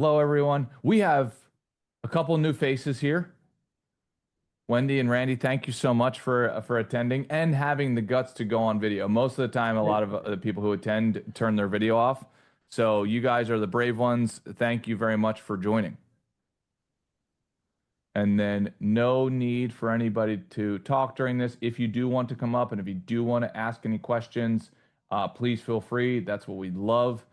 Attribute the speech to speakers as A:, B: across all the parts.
A: Hello, everyone. We have a couple new faces here. Wendy and Randy, thank you so much for attending and having the guts to go on video. Most of the time, a lot of the people who attend turn their video off. So you guys are the brave ones. Thank you very much for joining. And then no need for anybody to talk during this. If you do want to come up and if you do want to ask any questions, please feel free. That's what we love.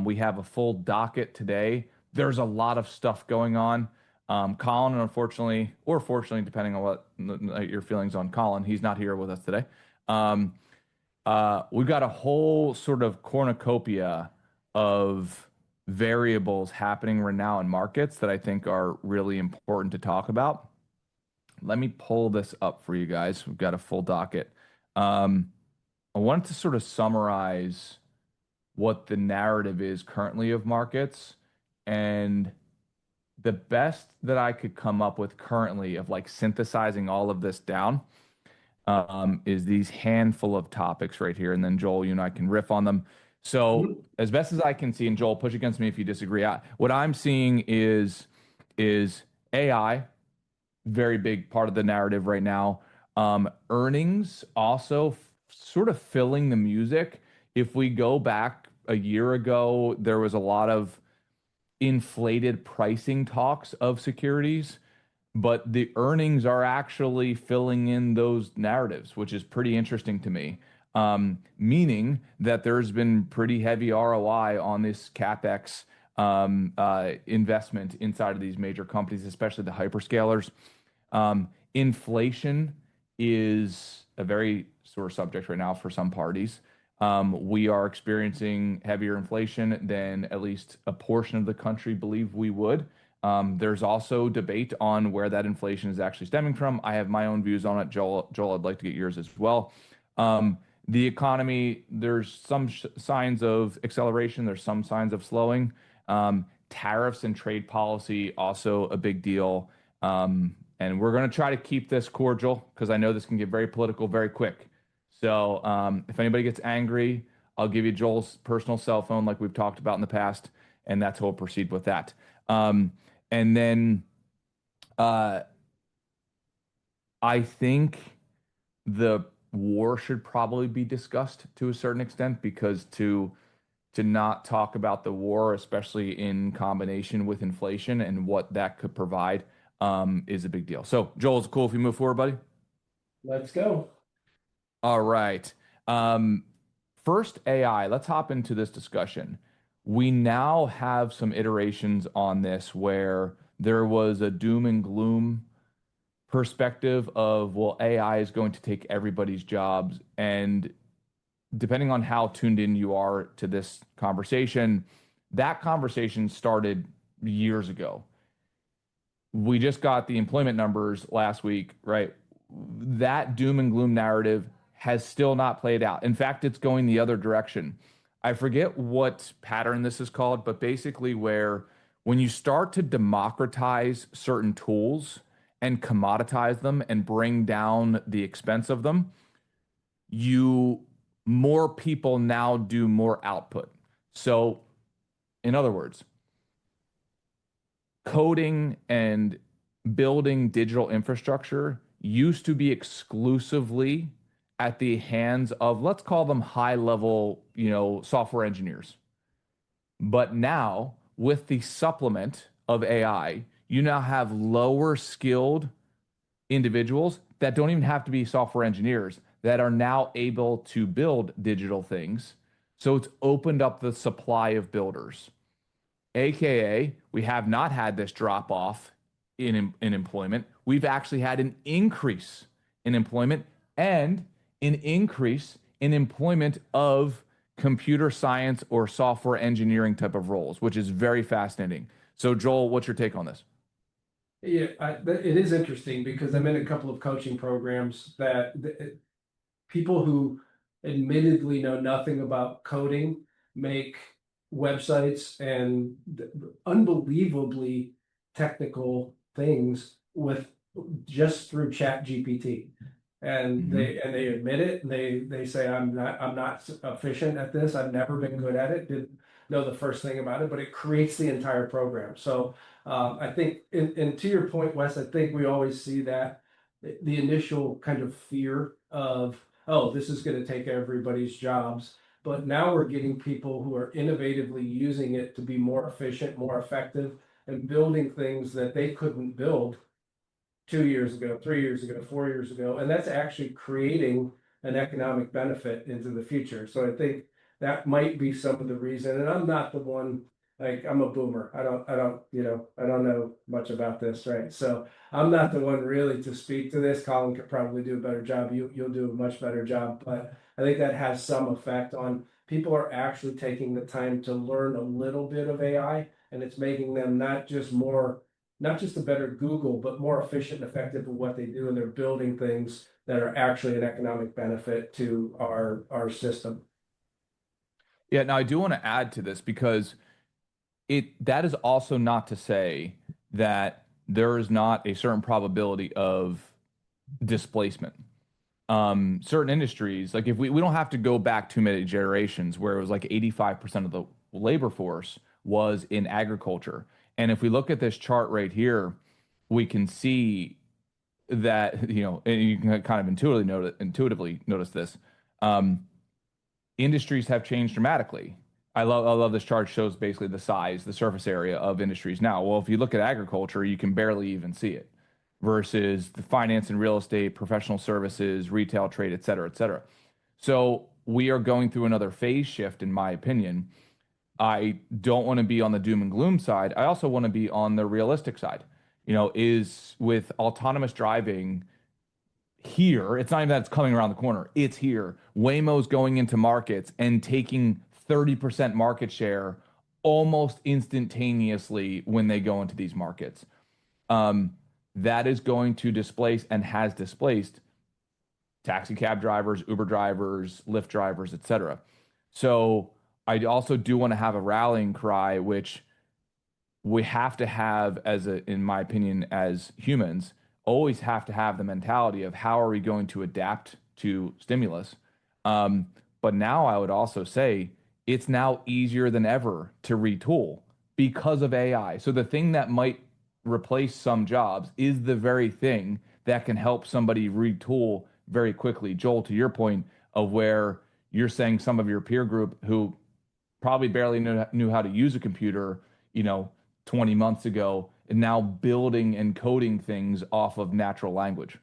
A: We have a full docket today. There's a lot of stuff going on. Colin, unfortunately, or fortunately, depending on what your feelings on Colin, he's not here with us today. We've got a whole sort of cornucopia of variables happening right now in markets that I think are really important to talk about. Let me pull this up for you guys. We've got a full docket. I wanted to sort of summarize what the narrative is currently of markets, and the best that I could come up with currently of like synthesizing all of this down is these handful of topics right here. And then Joel, you and I can riff on them. So as best as I can see, and Joel, push against me if you disagree, what I'm seeing is AI, very big part of the narrative right now. Earnings also sort of filling the music. If we go back a year ago, there was a lot of inflated pricing talks of securities, but the earnings are actually filling in those narratives, which is pretty interesting to me. Meaning that there's been pretty heavy ROI on this CapEx investment inside of these major companies, especially the hyperscalers. Inflation is a very sore subject right now for some parties. We are experiencing heavier inflation than at least a portion of the country believe we would. There's also debate on where that inflation is actually stemming from. I have my own views on it. Joel, I'd like to get yours as well. The economy, there's some signs of acceleration. There's some signs of slowing. Tariffs and trade policy, also a big deal. And we're going to try to keep this cordial because I know this can get very political very quick. So if anybody gets angry, I'll give you Joel's personal cell phone like we've talked about in the past, and that's how we'll proceed with that. And then I think the war should probably be discussed to a certain extent, because to not talk about the war, especially in combination with inflation and what that could provide, is a big deal. So Joel, it's cool if you move forward, buddy.
B: Let's go.
A: All right. First, AI. Let's hop into this discussion. We now have some iterations on this where there was a doom and gloom perspective of, well, AI is going to take everybody's jobs. And depending on how tuned in you are to this conversation, that conversation started years ago. We just got the employment numbers last week, right? That doom and gloom narrative has still not played out. In fact, it's going the other direction. I forget what pattern this is called, but basically where when you start to democratize certain tools and commoditize them and bring down the expense of them, more people now do more output. So in other words, coding and building digital infrastructure used to be exclusively at the hands of, let's call them high level, software engineers. But now with the supplement of AI, you now have lower skilled individuals that don't even have to be software engineers that are now able to build digital things. So it's opened up the supply of builders. AKA, we have not had this drop off in employment. We've actually had an increase in employment and an increase in employment of computer science or software engineering type of roles, which is very fascinating. So Joel, what's your take on this?
B: Yeah, it is interesting because I'm in a couple of coaching programs that people who admittedly know nothing about coding make websites and unbelievably technical things with just through Chat GPT. And they admit it. They say I'm not efficient at this. I've never been good at it. know the first thing about it, but it creates the entire program. So I think, and to your point, Wes, I think we always see that the initial kind of fear of, oh, this is going to take everybody's jobs. But now we're getting people who are innovatively using it to be more efficient, more effective, and building things that they couldn't build 2 years ago, 3 years ago, 4 years ago, and that's actually creating an economic benefit into the future. So I think that might be some of the reason. And I'm not the one, like I'm a boomer. I don't know much about this, right? So I'm not the one really to speak to this. Colin could probably do a better job. You'll do a much better job, but I think that has some effect on people are actually taking the time to learn a little bit of AI, and it's making them not just a better Google, but more efficient and effective in what they do. And they're building things that are actually an economic benefit to our system.
A: Yeah, now I do want to add to this because that is also not to say that there is not a certain probability of displacement. Certain industries, like if we don't have to go back too many generations where it was like 85% of the labor force was in agriculture. And if we look at this chart right here, we can see that, and you can kind of intuitively notice this. Um, Industries have changed dramatically. I love this chart shows basically the size, the surface area of industries now. Well, if you look at agriculture, you can barely even see it versus the finance and real estate, professional services, retail, trade, et cetera, et cetera. So we are going through another phase shift, in my opinion. I don't want to be on the doom and gloom side. I also want to be on the realistic side. Is with autonomous driving here, it's not even that it's coming around the corner, it's here. Waymo's going into markets and taking 30% market share almost instantaneously when they go into these markets. That is going to displace and has displaced taxi cab drivers, Uber drivers, Lyft drivers, etc. So I also do want to have a rallying cry, which we have to have in my opinion, as humans, always have to have the mentality of how are we going to adapt to stimulus. Um, but now I would also say it's now easier than ever to retool because of AI. So the thing that might replace some jobs is the very thing that can help somebody retool very quickly. Joel, to your point of where you're saying some of your peer group who probably barely knew how to use a computer, you know, 20 months ago, and now building and coding things off of natural language.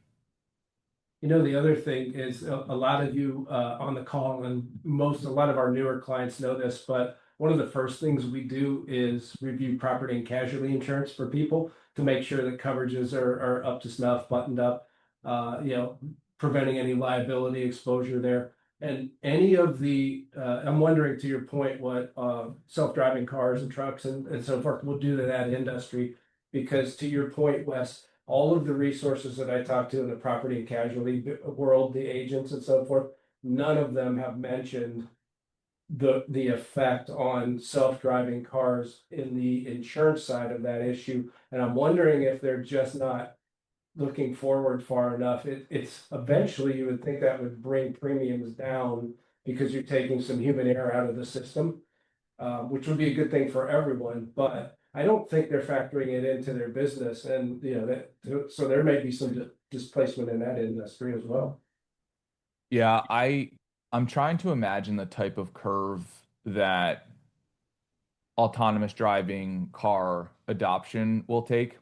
B: The other thing is a lot of you on the call, and a lot of our newer clients know this, but one of the first things we do is review property and casualty insurance for people to make sure that coverages are up to snuff, buttoned up, preventing any liability exposure there. And any of I'm wondering, to your point, what self-driving cars and trucks and so forth will do to that industry. Because to your point, Wes, all of the resources that I talked to in the property and casualty world, the agents and so forth, none of them have mentioned the effect on self-driving cars in the insurance side of that issue. And I'm wondering if they're just not looking forward far enough. It's eventually you would think that would bring premiums down because you're taking some human error out of the system, which would be a good thing for everyone. But I don't think they're factoring it into their business, and so there may be some displacement in that industry as well.
A: Yeah, I'm trying to imagine the type of curve that autonomous driving car adoption will take.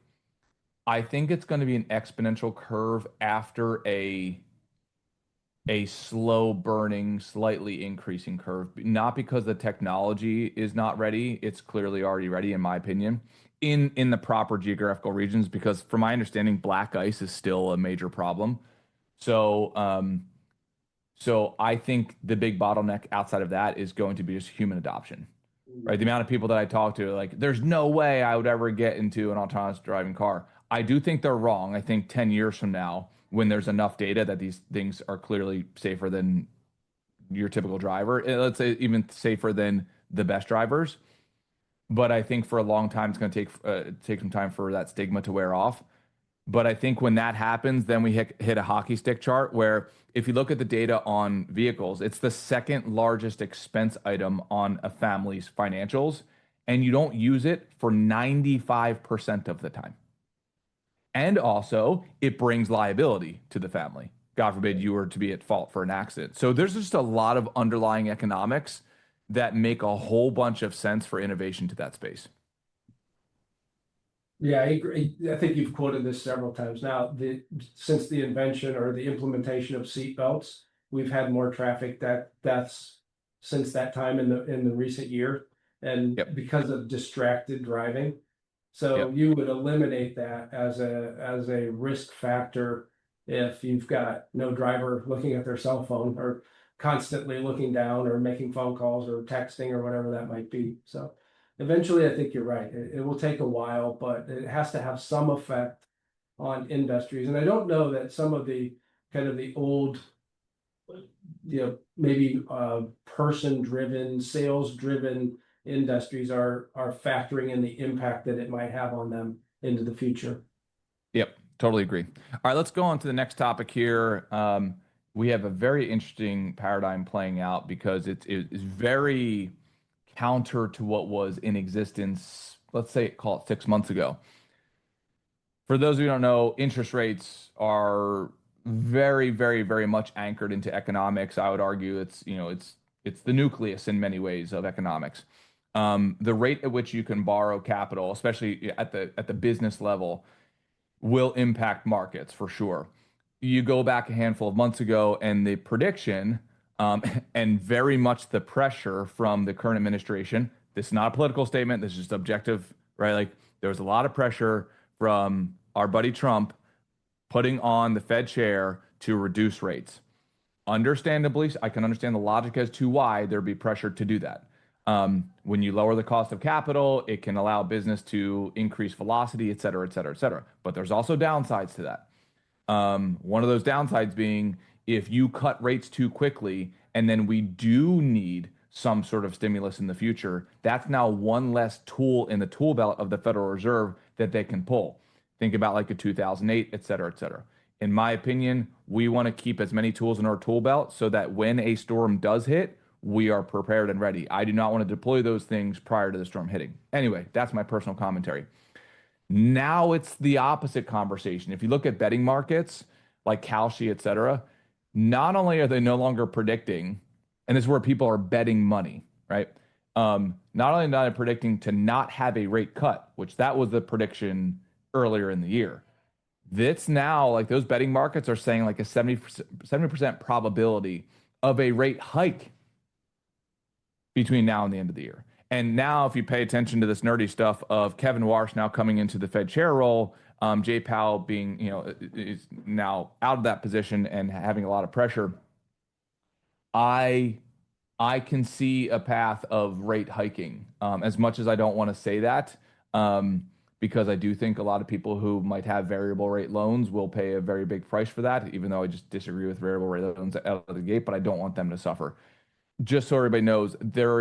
A: I think it's going to be an exponential curve after a slow burning, slightly increasing curve. Not because the technology is not ready, it's clearly already ready, in my opinion, in the proper geographical regions, because from my understanding, black ice is still a major problem. So so I think the big bottleneck outside of that is going to be just human adoption. Right? The amount of people that I talk to, like, there's no way I would ever get into an autonomous driving car. I do think they're wrong. I think 10 years from now, when there's enough data that these things are clearly safer than your typical driver, let's say even safer than the best drivers. But I think for a long time, it's going to take some time for that stigma to wear off. But I think when that happens, then we hit a hockey stick chart where if you look at the data on vehicles, it's the second largest expense item on a family's financials, and you don't use it for 95% of the time. And also, it brings liability to the family. God forbid you were to be at fault for an accident. So there's just a lot of underlying economics that make a whole bunch of sense for innovation to that space.
B: Yeah, I agree. I think you've quoted this several times now. Since the invention or the implementation of seat belts, we've had more traffic deaths since that time in the recent year, and
A: Yep.
B: because of distracted driving. So
A: Yep.
B: you would eliminate that as a risk factor if you've got no driver looking at their cell phone or constantly looking down or making phone calls or texting or whatever that might be. So eventually, I think you're right. It will take a while, but it has to have some effect on industries. And I don't know that some of the kind of the old, maybe person-driven, sales-driven industries are factoring in the impact that it might have on them into the future.
A: Yep, totally agree. All right, let's go on to the next topic here. We have a very interesting paradigm playing out because it's very counter to what was in existence, let's say, call it 6 months ago. For those of you who don't know, interest rates are very, very, very much anchored into economics. I would argue it's the nucleus in many ways of economics. The rate at which you can borrow capital, especially at the business level, will impact markets for sure. You go back a handful of months ago, and the prediction, and very much the pressure from the current administration. This is not a political statement. This is just objective, right? Like there was a lot of pressure from our buddy Trump putting on the Fed chair to reduce rates. Understandably, I can understand the logic as to why there'd be pressure to do that. When you lower the cost of capital, it can allow business to increase velocity, et cetera, et cetera, et cetera. But there's also downsides to that. One of those downsides being if you cut rates too quickly and then we do need some sort of stimulus in the future, that's now one less tool in the tool belt of the Federal Reserve that they can pull. Think about like a 2008, et cetera, et cetera. In my opinion, we want to keep as many tools in our tool belt so that when a storm does hit, we are prepared and ready. I do not want to deploy those things prior to the storm hitting. Anyway, that's my personal commentary. Now it's the opposite conversation. If you look at betting markets like Kalshi, et cetera, not only are they no longer predicting, and this is where people are betting money, right? Not only not predicting to not have a rate cut, which that was the prediction earlier in the year. This now, like those betting markets are saying like a 70% probability of a rate hike between now and the end of the year. And now, if you pay attention to this nerdy stuff of Kevin Warsh now coming into the Fed chair role, Jay Powell being, is now out of that position and having a lot of pressure. I can see a path of rate hiking. As much as I don't want to say that, because I do think a lot of people who might have variable rate loans will pay a very big price for that, even though I just disagree with variable rate loans out of the gate, but I don't want them to suffer. Just so everybody knows,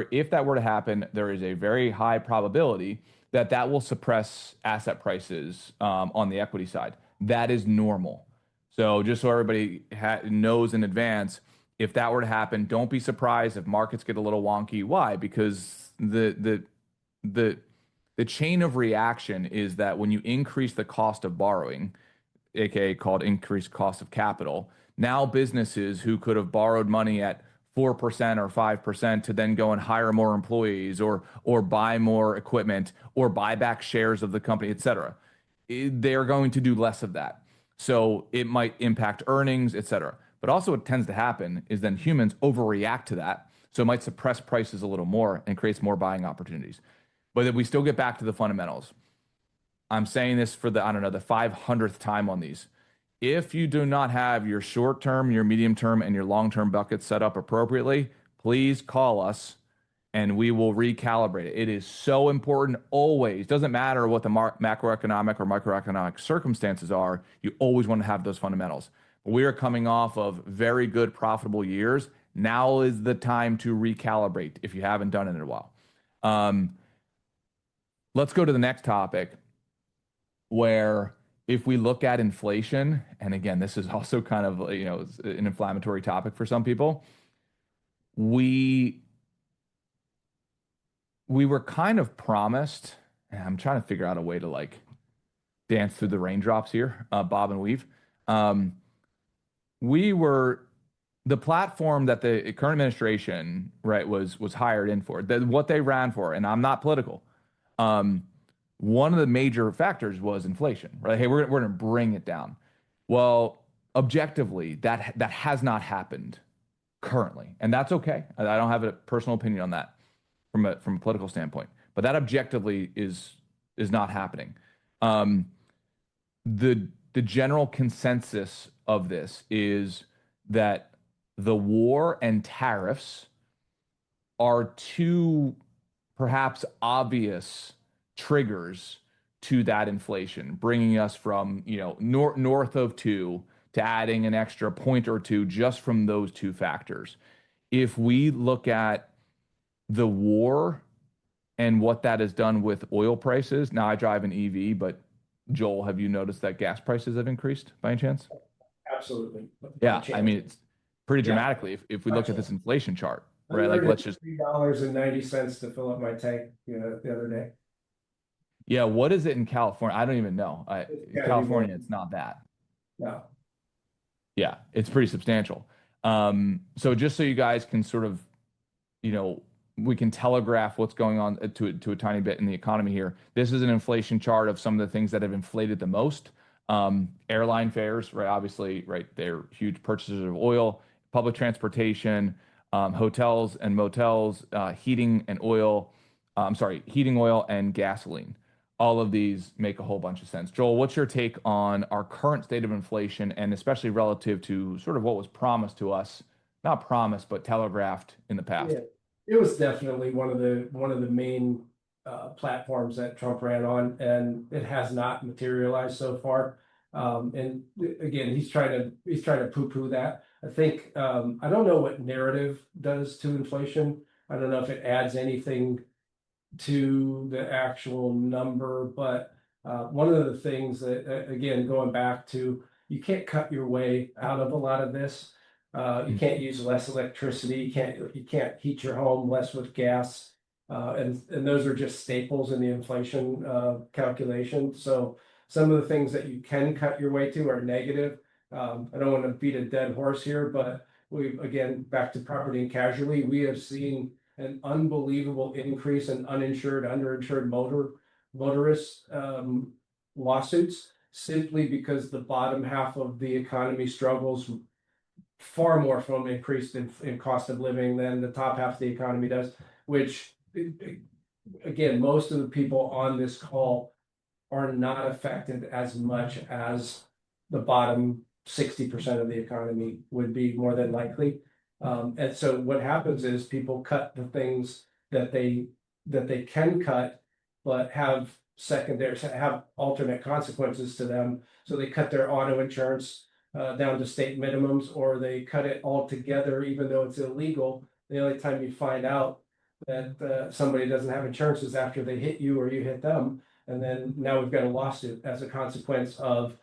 A: if that were to happen, there is a very high probability that will suppress asset prices on the equity side. That is normal. So just so everybody knows in advance, if that were to happen, don't be surprised if markets get a little wonky. Why? Because the chain of reaction is that when you increase the cost of borrowing, aka called increased cost of capital, now businesses who could have borrowed money at 4% or 5% to then go and hire more employees or buy more equipment or buy back shares of the company, et cetera. They're going to do less of that. So it might impact earnings, et cetera. But also what tends to happen is then humans overreact to that. So it might suppress prices a little more and creates more buying opportunities. But if we still get back to the fundamentals. I'm saying this for the 500th time on these. If you do not have your short term, your medium term, and your long term buckets set up appropriately, please call us and we will recalibrate it. It is so important always. Doesn't matter what the macroeconomic or microeconomic circumstances are, you always want to have those fundamentals. We are coming off of very good, profitable years. Now is the time to recalibrate if you haven't done it in a while. Let's go to the next topic where if we look at inflation, and again, this is also kind of, an inflammatory topic for some people, we we were kind of promised, and I'm trying to figure out a way to like dance through the raindrops here, bob and weave. Um, we were the platform that the current administration, right, was hired in for, that what they ran for, and I'm not political. Um, One of the major factors was inflation, right? Hey, we're going to bring it down. Well, objectively, that has not happened currently, and that's okay. I don't have a personal opinion on that from a political standpoint, but that objectively is not happening. Um, the general consensus of this is that the war and tariffs are two perhaps obvious triggers to that inflation, bringing us from, north of two to adding an extra point or two just from those two factors. If we look at the war and what that has done with oil prices, now I drive an EV, but Joel, have you noticed that gas prices have increased by any chance?
B: Absolutely. By
A: Yeah, I
B: chance.
A: mean, it's pretty
B: Yeah,
A: dramatically if we
B: by
A: look at
B: chance.
A: this inflation chart,
B: I
A: right? Like,
B: learned
A: let's
B: it's
A: just,
B: $3.90 to fill up my tank, the other day.
A: yeah, what is it in California? I don't even know.
B: It's gotta be more.
A: California, it's not that.
B: No.
A: Yeah, it's pretty substantial. So just so you guys can sort of, you know, we can telegraph what's going on to a tiny bit in the economy here. This is an inflation chart of some of the things that have inflated the most. Airline fares, right? Obviously, right? They're huge purchasers of oil, public transportation, hotels and motels, heating and oil. I'm sorry, heating oil and gasoline. All of these make a whole bunch of sense. Joel, what's your take on our current state of inflation and especially relative to sort of what was promised to us, not promised, but telegraphed in the
B: Yeah,
A: past?
B: it was definitely one of the main platforms that Trump ran on, and it has not materialized so far. And again, he's trying to poo-poo that. I think I don't know what narrative does to inflation. I don't know if it adds anything to the actual number, but one of the things that, again, going back to, you can't cut your way out of a lot of this. You can't use less electricity. You can't heat your home less with gas, and those are just staples in the inflation calculation. So some of the things that you can cut your way to are negative. I don't want to beat a dead horse here, but we, again, back to property and casualty, we have seen an unbelievable increase in uninsured, underinsured motorist lawsuits, simply because the bottom half of the economy struggles far more from increased in cost of living than the top half of the economy does, which, again, most of the people on this call are not affected as much as the bottom 60% of the economy would be, more than likely. And so what happens is people cut the things that they can cut, but have alternate consequences to them. So they cut their auto insurance down to state minimums, or they cut it altogether, even though it's illegal. The only time you find out that somebody doesn't have insurance is after they hit you or you hit them. And then now we've got a lawsuit as a consequence of,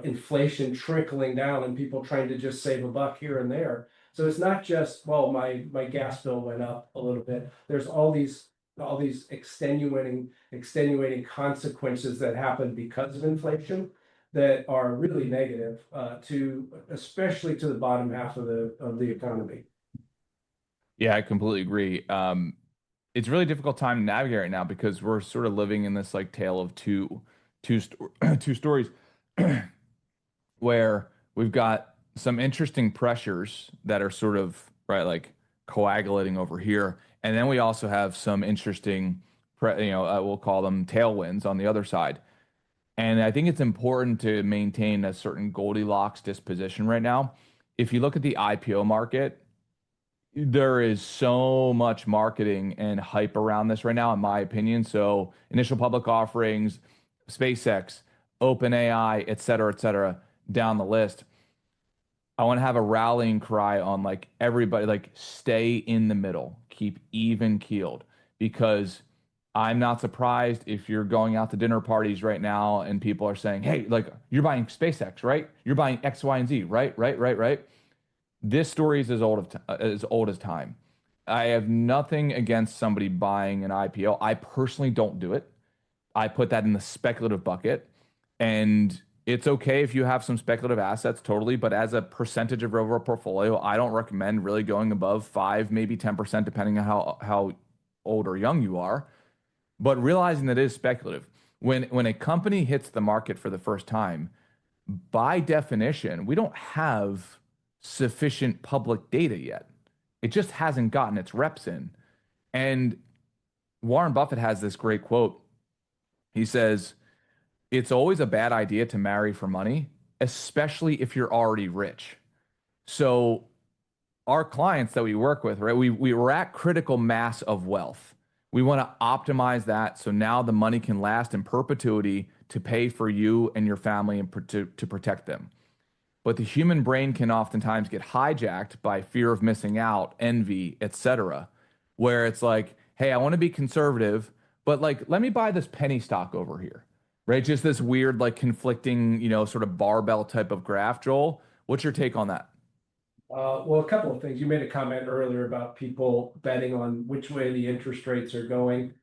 B: inflation trickling down and people trying to just save a buck here and there. So it's not just, well, my gas bill went up a little bit. There's all these extenuating consequences that happen because of inflation that are really negative especially to the bottom half of the economy.
A: Yeah, I completely agree. It's a really difficult time to navigate right now because we're sort of living in this like tale of two stories where we've got some interesting pressures that are sort of right like coagulating over here, and then we also have some interesting, we'll call them tailwinds on the other side. And I think it's important to maintain a certain Goldilocks disposition right now. If you look at the IPO market, there is so much marketing and hype around this right now, in my opinion. So initial public offerings, SpaceX, OpenAI, et cetera, down the list. I want to have a rallying cry on like everybody, like stay in the middle, keep even keeled, because I'm not surprised if you're going out to dinner parties right now and people are saying, "Hey, like you're buying SpaceX, right? You're buying X, Y, and Z, right? Right, right, right." This story is as old as time. I have nothing against somebody buying an IPO. I personally don't do it. I put that in the speculative bucket. And it's okay if you have some speculative assets, totally. But as a percentage of your overall portfolio, I don't recommend really going above 5, maybe 10%, depending on how old or young you are. But realizing that it is speculative. When a company hits the market for the first time, by definition, we don't have sufficient public data yet. It just hasn't gotten its reps in. And Warren Buffett has this great quote. He says, "It's always a bad idea to marry for money, especially if you're already rich." So our clients that we work with, right? We were at critical mass of wealth. We want to optimize that so now the money can last in perpetuity to pay for you and your family and to protect them. But the human brain can oftentimes get hijacked by fear of missing out, envy, etc., where it's like, hey, I want to be conservative, but like, let me buy this penny stock over here, right? Just this weird, like conflicting, sort of barbell type of graph. Joel, what's your take on that?
B: Well, a couple of things. You made a comment earlier about people betting on which way the interest rates are going.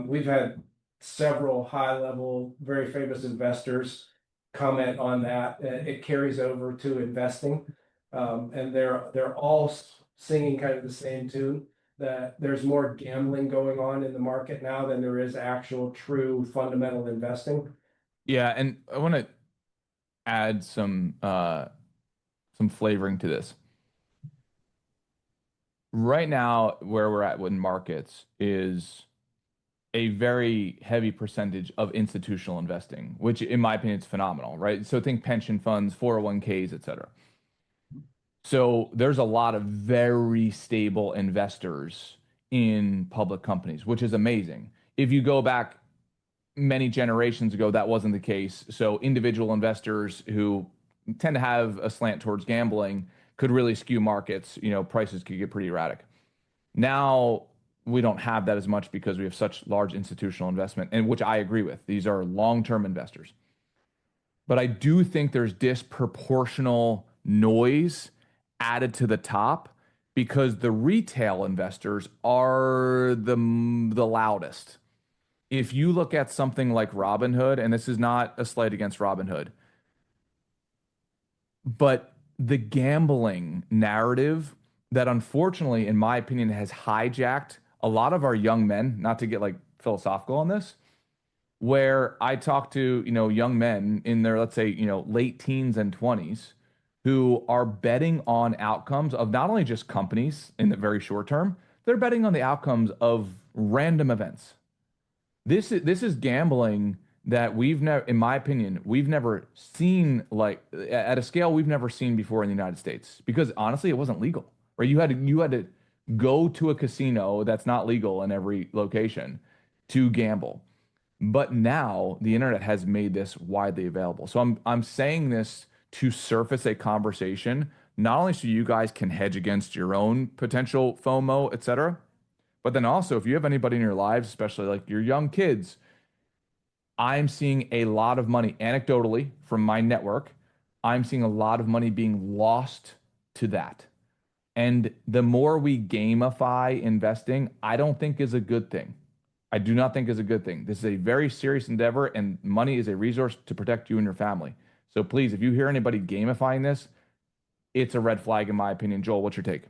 B: We've had several high-level, very famous investors comment on that. It carries over to investing, and they're all singing kind of the same tune. That there's more gambling going on in the market now than there is actual true fundamental investing.
A: Yeah, and I want to add some flavoring to this. Right now, where we're at with markets is a very heavy percentage of institutional investing, which in my opinion is phenomenal, right? So think pension funds, 401ks, et cetera. So there's a lot of very stable investors in public companies, which is amazing. If you go back many generations ago, that wasn't the case. So individual investors who tend to have a slant towards gambling could really skew markets. Prices could get pretty erratic. Now we don't have that as much because we have such large institutional investment, and which I agree with. These are long-term investors. But I do think there's disproportional noise added to the top because the retail investors are the loudest. If you look at something like Robinhood, and this is not a slight against Robinhood, but the gambling narrative that unfortunately, in my opinion, has hijacked a lot of our young men, not to get like philosophical on this, where I talk to, young men in their, let's say, late teens and 20s who are betting on outcomes of not only just companies in the very short term, they're betting on the outcomes of random events. This is gambling that we've never, in my opinion, we've never seen like at a scale we've never seen before in the United States. Because honestly, it wasn't legal, right? You had to go to a casino that's not legal in every location to gamble. But now the internet has made this widely available. So I'm saying this to surface a conversation, not only so you guys can hedge against your own potential FOMO, et cetera, but then also if you have anybody in your lives, especially like your young kids, I'm seeing a lot of money anecdotally from my network. I'm seeing a lot of money being lost to that. And the more we gamify investing, I don't think is a good thing. I do not think is a good thing. This is a very serious endeavor, and money is a resource to protect you and your family. So please, if you hear anybody gamifying this, it's a red flag in my opinion. Joel, what's your take?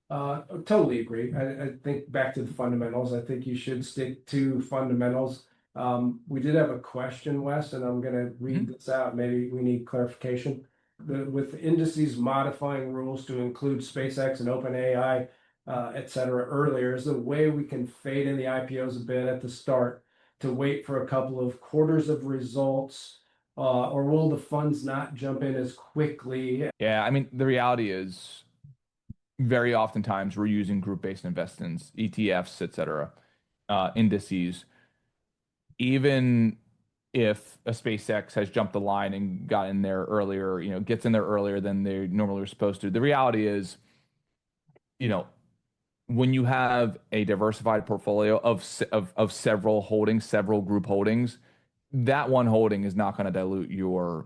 B: Totally agree. I think back to the fundamentals. I think you should stick to fundamentals. We did have a question, Wes, and I'm going to read
A: Mhm.
B: this out. Maybe we need clarification. With indices modifying rules to include SpaceX and OpenAI, et cetera, earlier, is the way we can fade in the IPOs a bit at the start to wait for a couple of quarters of results, or will the funds not jump in as quickly?
A: Yeah, I mean, the reality is very oftentimes we're using group-based investments, ETFs, et cetera, indices. Even if a SpaceX has jumped the line and got in there earlier, gets in there earlier than they normally were supposed to, the reality is, you know, when you have a diversified portfolio of several holdings, several group holdings, that one holding is not going to dilute your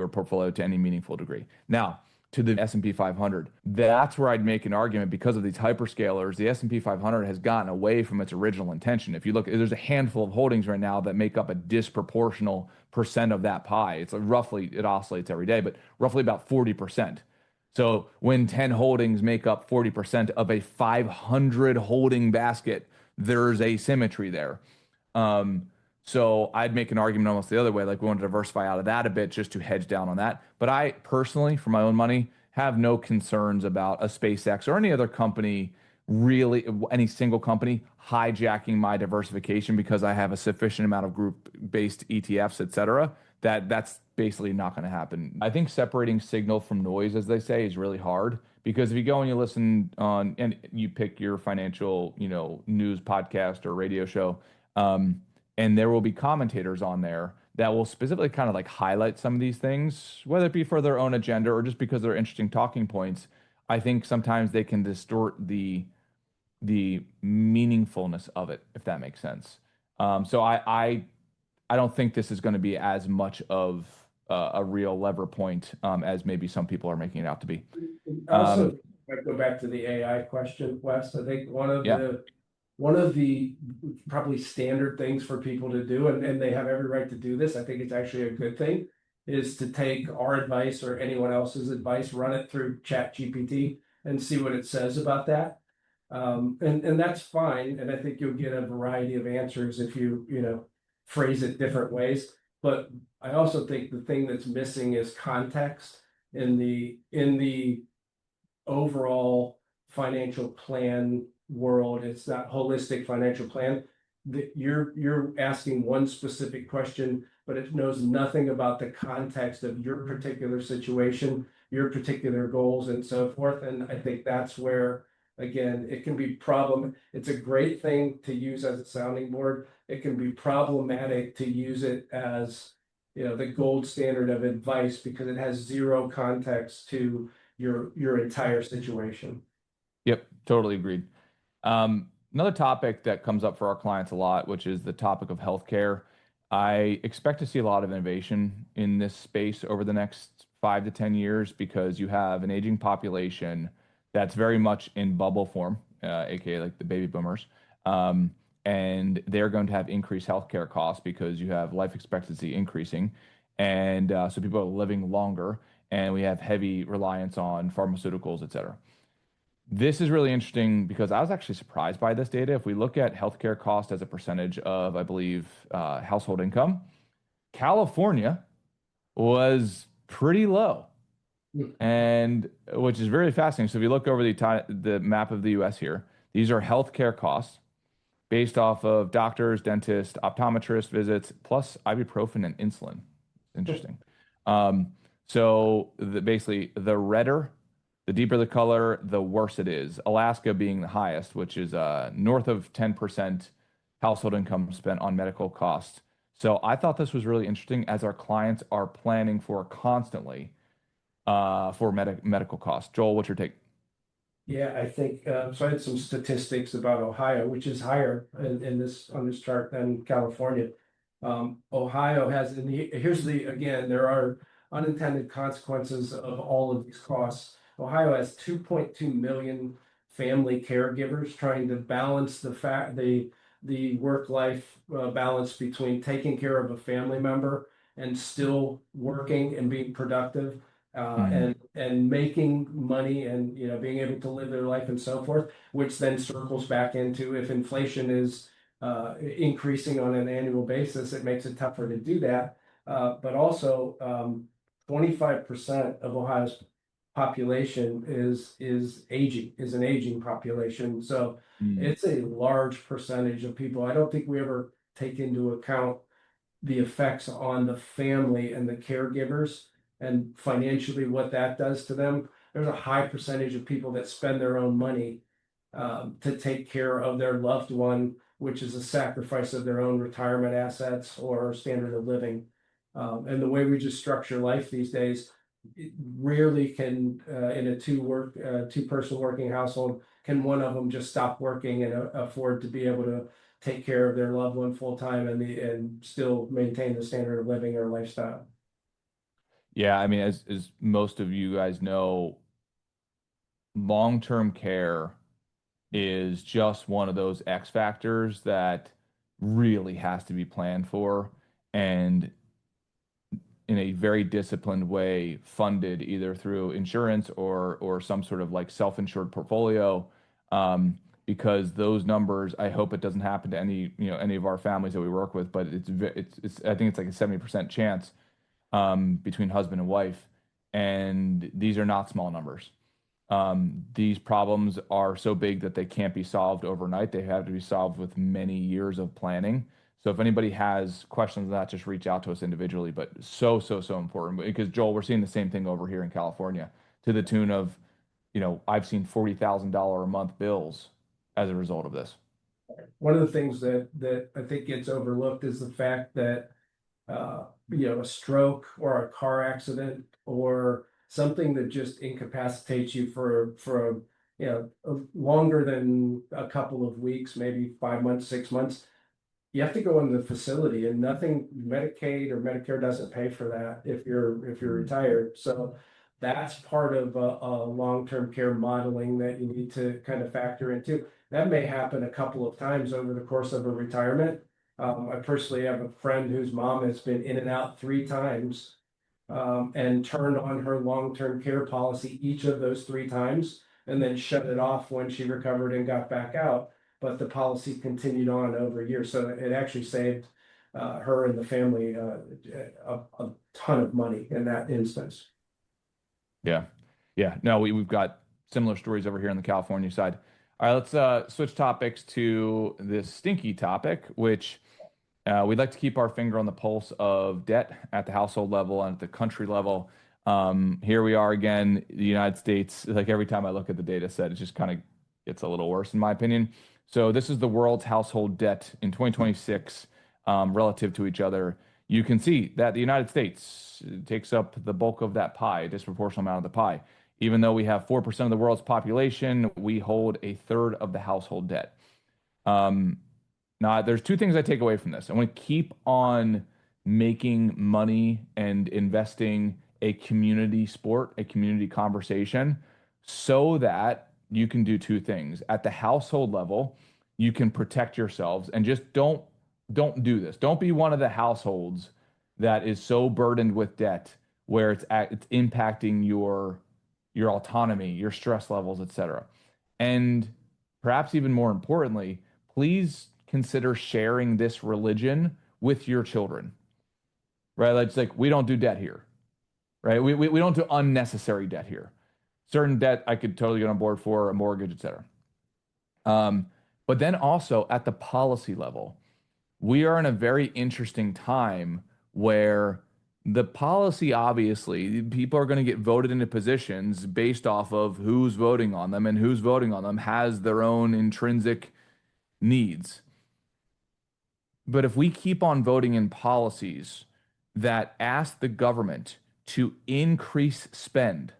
A: portfolio to any meaningful degree. Now, to the S&P 500, that's where I'd make an argument because of these hyperscalers. The S&P 500 has gotten away from its original intention. If you look, there's a handful of holdings right now that make up a disproportional percent of that pie. It's like roughly, it oscillates every day, but roughly about 40%. So when 10 holdings make up 40% of a 500 holding basket, there's asymmetry there. Um, so I'd make an argument almost the other way, like we want to diversify out of that a bit just to hedge down on that. But I personally, for my own money, have no concerns about a SpaceX or any other company, really any single company hijacking my diversification because I have a sufficient amount of group-based ETFs, et cetera, that's basically not going to happen. I think separating signal from noise, as they say, is really hard because if you go and you listen on and you pick your financial, news podcast or radio show, um, and there will be commentators on there that will specifically kind of like highlight some of these things, whether it be for their own agenda or just because they're interesting talking points. I think sometimes they can distort the meaningfulness of it, if that makes sense. So I don't think this is going to be as much of a real lever point as maybe some people are making it out to be.
B: Also,
A: Um,
B: if I go back to the AI question, Wes, I think
A: yeah.
B: one of the probably standard things for people to do, and they have every right to do this, I think it's actually a good thing, is to take our advice or anyone else's advice, run it through Chat GPT and see what it says about that. And that's fine. And I think you'll get a variety of answers if you phrase it different ways. But I also think the thing that's missing is context in the overall financial plan world. It's not holistic financial plan. That you're asking one specific question, but it knows nothing about the context of your particular situation, your particular goals, and so forth. And I think that's where, again, it can be problem. It's a great thing to use as a sounding board. It can be problematic to use it as the gold standard of advice because it has zero context to your entire situation.
A: Yep, totally agreed. Another topic that comes up for our clients a lot, which is the topic of healthcare. I expect to see a lot of innovation in this space over the next 5 to 10 years because you have an aging population that's very much in bubble form, aka like the baby boomers. Um, and they're going to have increased healthcare costs because you have life expectancy increasing. And so people are living longer, and we have heavy reliance on pharmaceuticals, et cetera. This is really interesting because I was actually surprised by this data. If we look at healthcare cost as a percentage of, I believe, household income, California was pretty low, and which is very fascinating. So if you look over the map of the U.S. here, these are healthcare costs based off of doctors, dentists, optometrist visits, plus ibuprofen and insulin. Interesting. Um, so basically, the redder, the deeper the color, the worse it is. Alaska being the highest, which is north of 10% household income spent on medical costs. So I thought this was really interesting as our clients are planning for constantly for medical costs. Joel, what's your take?
B: Yeah, I think so. I had some statistics about Ohio, which is higher in this on this chart than California. Ohio has here's the again, there are unintended consequences of all of these costs. Ohio has 2.2 million family caregivers trying to balance the work-life balance between taking care of a family member and still working and being productive
A: Mhm.
B: and making money and being able to live their life and so forth, which then circles back into if inflation is increasing on an annual basis, it makes it tougher to do that. But also, 25% of Ohio's population is an aging population. So
A: Mm.
B: it's a large percentage of people. I don't think we ever take into account the effects on the family and the caregivers and financially what that does to them. There's a high percentage of people that spend their own money to take care of their loved one, which is a sacrifice of their own retirement assets or standard of living. And the way we just structure life these days, it rarely can in a two person working household can one of them just stop working and afford to be able to take care of their loved one full time and still maintain the standard of living or lifestyle?
A: Yeah, I mean, as most of you guys know, long-term care is just one of those X factors that really has to be planned for and in a very disciplined way funded either through insurance or some sort of like self-insured portfolio. Because those numbers, I hope it doesn't happen to any of our families that we work with, but it's I think it's like a 70% chance between husband and wife, and these are not small numbers. These problems are so big that they can't be solved overnight. They have to be solved with many years of planning. So if anybody has questions on that, just reach out to us individually. But so important because Joel, we're seeing the same thing over here in California to the tune of, I've seen $40,000 a month bills as a result of this.
B: One of the things that I think gets overlooked is the fact that a stroke or a car accident or something that just incapacitates you for longer than a couple of weeks, maybe 5 months, 6 months, you have to go into the facility, and nothing Medicaid or Medicare doesn't pay for that if you're retired. So that's part of a long-term care modeling that you need to kind of factor into. That may happen a couple of times over the course of a retirement. I personally have a friend whose mom has been in and out 3 times, and turned on her long-term care policy each of those 3 times, and then shut it off when she recovered and got back out. But the policy continued on over years, so it actually saved her and the family a ton of money in that instance.
A: Yeah. Yeah. No, we've got similar stories over here on the California side. All right, let's switch topics to this stinky topic, which we'd like to keep our finger on the pulse of debt at the household level and at the country level. Here we are again, the United States. Like every time I look at the data set, it just kind of gets a little worse, in my opinion. So this is the world's household debt in 2026 relative to each other. You can see that the United States takes up the bulk of that pie, a disproportionate amount of the pie. Even though we have 4% of the world's population, we hold a third of the household debt. Um, Now, there's two things I take away from this. I want to keep on making money and investing a community sport, a community conversation, so that you can do two things. At the household level, you can protect yourselves and just don't do this. Don't be one of the households that is so burdened with debt where it's impacting your autonomy, your stress levels, etc. And perhaps even more importantly, please consider sharing this religion with your children, right? Like we don't do debt here, right? We don't do unnecessary debt here. Certain debt I could totally get on board for, a mortgage, etc. But then also at the policy level, we are in a very interesting time where the policy, obviously, people are going to get voted into positions based off of who's voting on them, and who's voting on them has their own intrinsic needs. But if we keep on voting in policies that ask the government to increase spend,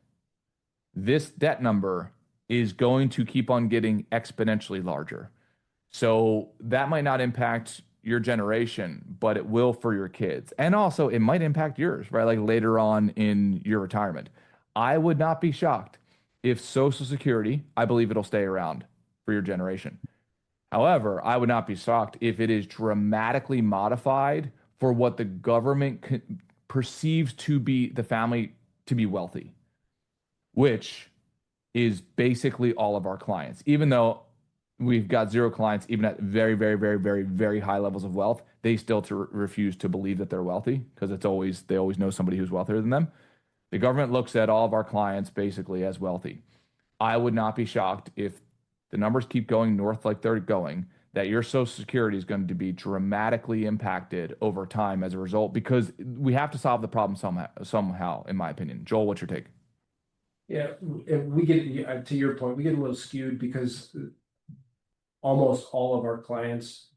A: this debt number is going to keep on getting exponentially larger. So that might not impact your generation, but it will for your kids. And also, it might impact yours, right? Like later on in your retirement. I would not be shocked if Social Security, I believe it'll stay around for your generation. However, I would not be shocked if it is dramatically modified for what the government perceives to be the family to be wealthy, which is basically all of our clients. Even though we've got zero clients, even at very, very, very, very, very high levels of wealth, they still refuse to believe that they're wealthy because they always know somebody who's wealthier than them. The government looks at all of our clients basically as wealthy. I would not be shocked if the numbers keep going north like they're going, that your Social Security is going to be dramatically impacted over time as a result, because we have to solve the problem somehow, in my opinion. Joel, what's your take?
B: Yeah, and we get to your point, we get a little skewed because almost all of our clients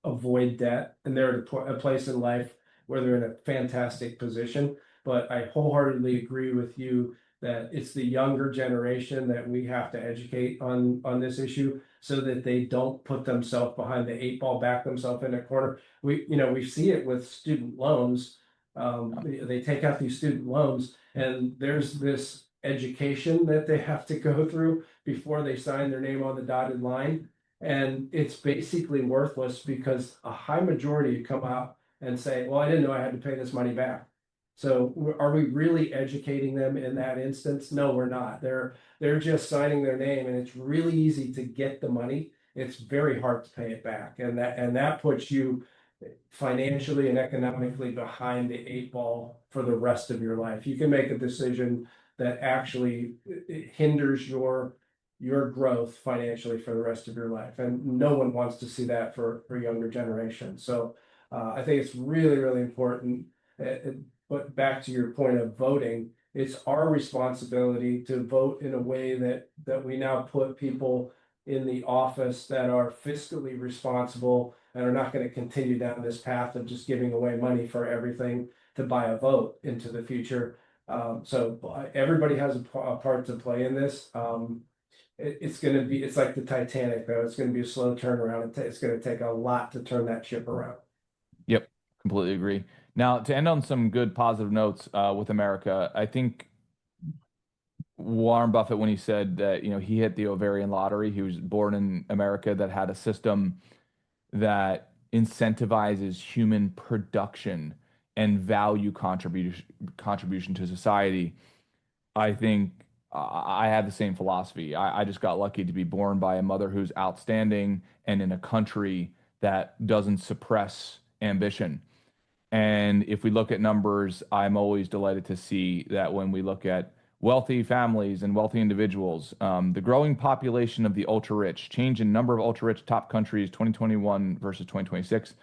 B: avoid debt, and they're at a place in life where they're in a fantastic position. But I wholeheartedly agree with you that it's the younger generation that we have to educate on this issue so that they don't put themselves behind the eight ball, back themselves in a corner. We see it with student loans. They take out these student loans, and there's this education that they have to go through before they sign their name on the dotted line. And it's basically worthless because a high majority come out and say, well, I didn't know I had to pay this money back. So are we really educating them in that instance? No, we're not. They're just signing their name, and it's really easy to get the money. It's very hard to pay it back. And that puts you financially and economically behind the eight ball for the rest of your life. You can make a decision that actually hinders your growth financially for the rest of your life. And no one wants to see that for younger generations. So I think it's really, really important. But back to your point of voting, it's our responsibility to vote in a way that we now put people in the office that are fiscally responsible and are not going to continue down this path of just giving away money for everything to buy a vote into the future. So everybody has a part to play in this. It's like the Titanic, though. It's going to be a slow turnaround. It's going to take a lot to turn that ship around.
A: Yep, completely agree. Now, to end on some good positive notes with America, I think Warren Buffett, when he said that, he hit the ovarian lottery, he was born in America that had a system that incentivizes human production and value contribution to society. I think I have the same philosophy. I just got lucky to be born by a mother who's outstanding and in a country that doesn't suppress ambition. And if we look at numbers, I'm always delighted to see that when we look at wealthy families and wealthy individuals, the growing population of the ultra rich, change in number of ultra rich top countries 2021 versus 2026.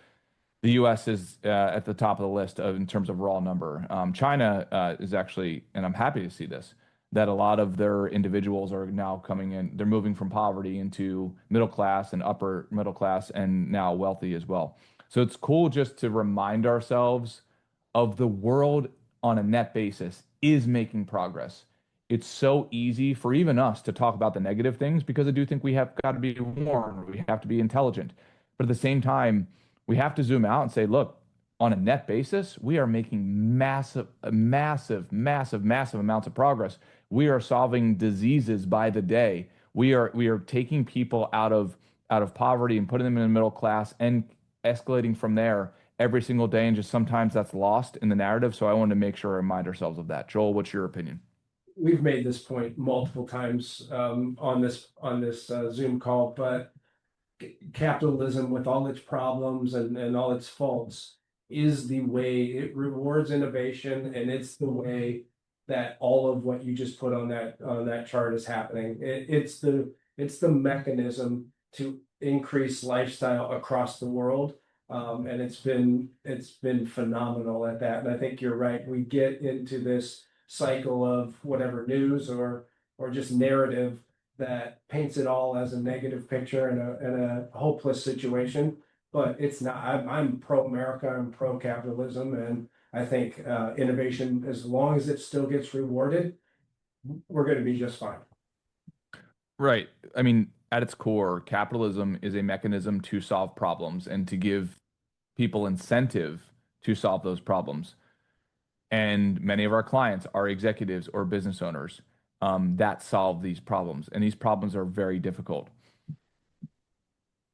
A: The U.S. is at the top of the list in terms of raw number. China is actually, and I'm happy to see this, that a lot of their individuals are now coming in. They're moving from poverty into middle class and upper middle class and now wealthy as well. So it's cool just to remind ourselves of the world on a net basis is making progress. It's so easy for even us to talk about the negative things because I do think we have got to be warned, we have to be intelligent. But at the same time, we have to zoom out and say, look, on a net basis, we are making massive, massive, massive, massive amounts of progress. We are solving diseases by the day. We are taking people out of poverty and putting them in the middle class and escalating from there every single day. And just sometimes that's lost in the narrative. So I wanted to make sure I remind ourselves of that. Joel, what's your opinion?
B: We've made this point multiple times on this Zoom call, but capitalism, with all its problems and all its faults, is the way it rewards innovation, and it's the way that all of what you just put on that chart is happening. It's the mechanism to increase lifestyle across the world. And it's been phenomenal at that. And I think you're right. We get into this cycle of whatever news or just narrative that paints it all as a negative picture and a hopeless situation. But it's not. I'm pro America. I'm pro capitalism, and I think innovation, as long as it still gets rewarded, we're going to be just fine.
A: Right. I mean, at its core, capitalism is a mechanism to solve problems and to give people incentive to solve those problems. And many of our clients are executives or business owners that solve these problems. And these problems are very difficult,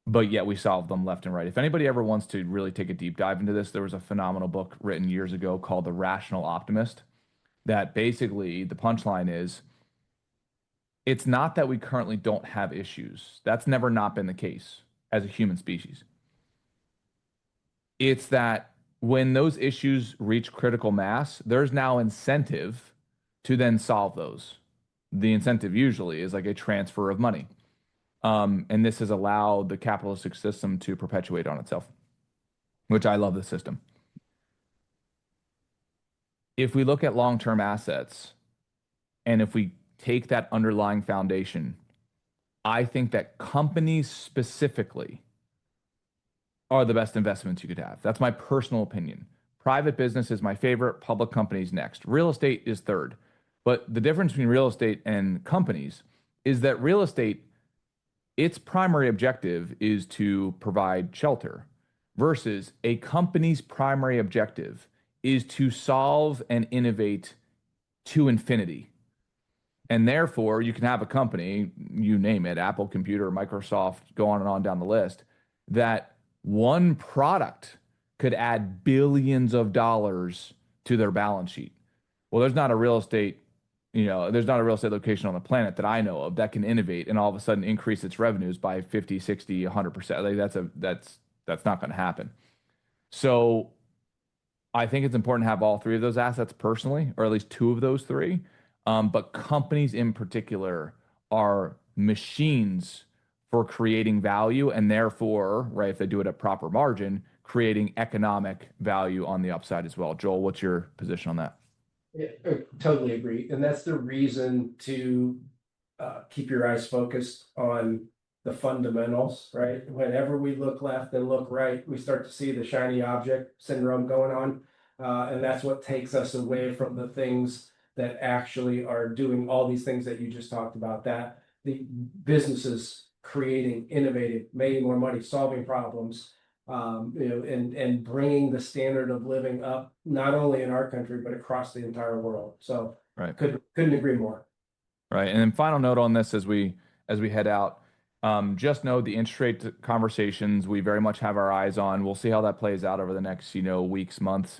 A: but yet we solve them left and right. If anybody ever wants to really take a deep dive into this, there was a phenomenal book written years ago called The Rational Optimist, that basically the punchline is it's not that we currently don't have issues. That's never not been the case as a human species. It's that when those issues reach critical mass, there's now incentive to then solve those. The incentive usually is like a transfer of money. And this has allowed the capitalistic system to perpetuate on itself, which I love the system. If we look at long-term assets, and if we take that underlying foundation, I think that companies specifically are the best investments you could have. That's my personal opinion. Private business is my favorite, public companies next. Real estate is third. But the difference between real estate and companies is that real estate, its primary objective is to provide shelter, versus a company's primary objective is to solve and innovate to infinity. And therefore, you can have a company, you name it, Apple Computer, Microsoft, go on and on down the list, that one product could add billions of dollars to their balance sheet. Well, there's not a real estate, there's not a real estate location on the planet that I know of that can innovate and all of a sudden increase its revenues by 50, 60, 100%. Like that's not going to happen. So I think it's important to have all three of those assets personally, or at least two of those three. But companies in particular are machines for creating value and therefore, right, if they do it at proper margin, creating economic value on the upside as well. Joel, what's your position on that?
B: Yeah, I totally agree. And that's the reason to keep your eyes focused on the fundamentals, right? Whenever we look left and look right, we start to see the shiny object syndrome going on. And that's what takes us away from the things that actually are doing all these things that you just talked about, that the businesses creating, innovative, making more money, solving problems, and bringing the standard of living up, not only in our country, but across the entire world. So
A: Right.
B: couldn't agree more.
A: Right. And then final note on this as we head out, just know the interest rate conversations we very much have our eyes on. We'll see how that plays out over the next, weeks, months.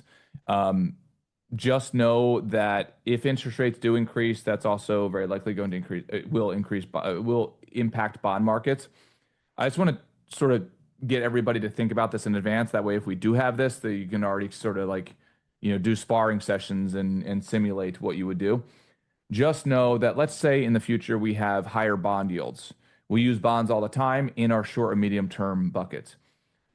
A: Just know that if interest rates do increase, that's also very likely going to increase. It will impact bond markets. I just want to sort of get everybody to think about this in advance. That way, if we do have this, that you can already sort of do sparring sessions and simulate what you would do. Just know that let's say in the future we have higher bond yields. We use bonds all the time in our short and medium term buckets,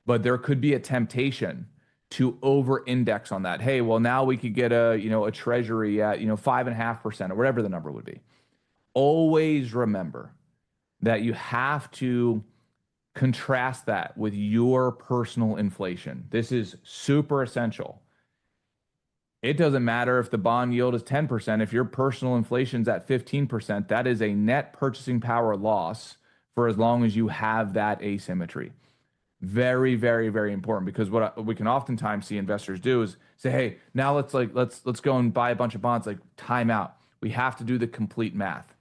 A: but there could be a temptation to over index on that. Hey, well, now we could get a treasury at 5.5% or whatever the number would be. Always remember that you have to contrast that with your personal inflation. This is super essential. It doesn't matter if the bond yield is 10%. If your personal inflation's at 15%, that is a net purchasing power loss for as long as you have that asymmetry. Very, very, very important, because what we can oftentimes see investors do is say, "Hey, now let's go and buy a bunch of bonds." Like, time out. We have to do the complete math.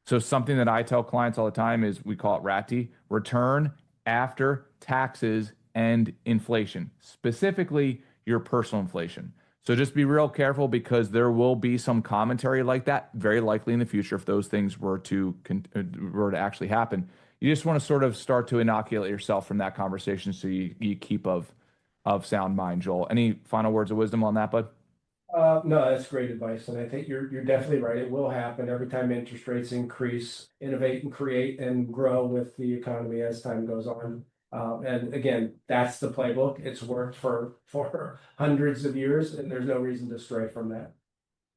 A: So something that I tell clients all the time is, we call it RATI, return after taxes and inflation, specifically your personal inflation. So just be real careful, because there will be some commentary like that very likely in the future if those things were to actually happen. You just want to sort of start to inoculate yourself from that conversation so you keep of sound mind. Joel, any final words of wisdom on that, bud?
B: No, that's great advice, and I think you're definitely right. It will happen every time interest rates increase. Innovate and create and grow with the economy as time goes on. And again, that's the playbook. It's worked for hundreds of years, and there's no reason to stray from that.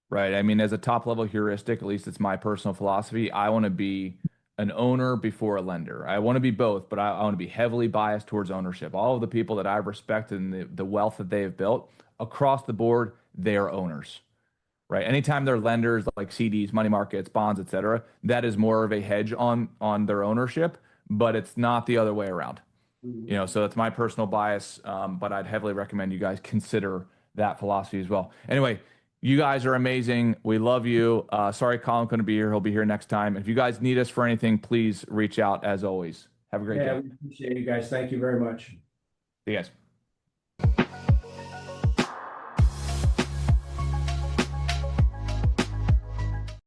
A: Right. I mean, as a top level heuristic, at least it's my personal philosophy, I want to be an owner before a lender. I want to be both, but I want to be heavily biased towards ownership. All of the people that I've respected and the wealth that they have built across the board, they are owners, right? Anytime they're lenders like CDs, money markets, bonds, et cetera, that is more of a hedge on their ownership, but it's not the other way around. So that's my personal bias, but I'd heavily recommend you guys consider that philosophy as well. Anyway, you guys are amazing. We love you. Sorry Colin couldn't be here. He'll be here next time. If you guys need us for anything, please reach out as always. Have a great day.
B: We appreciate you guys. Thank you very much.
A: See you guys.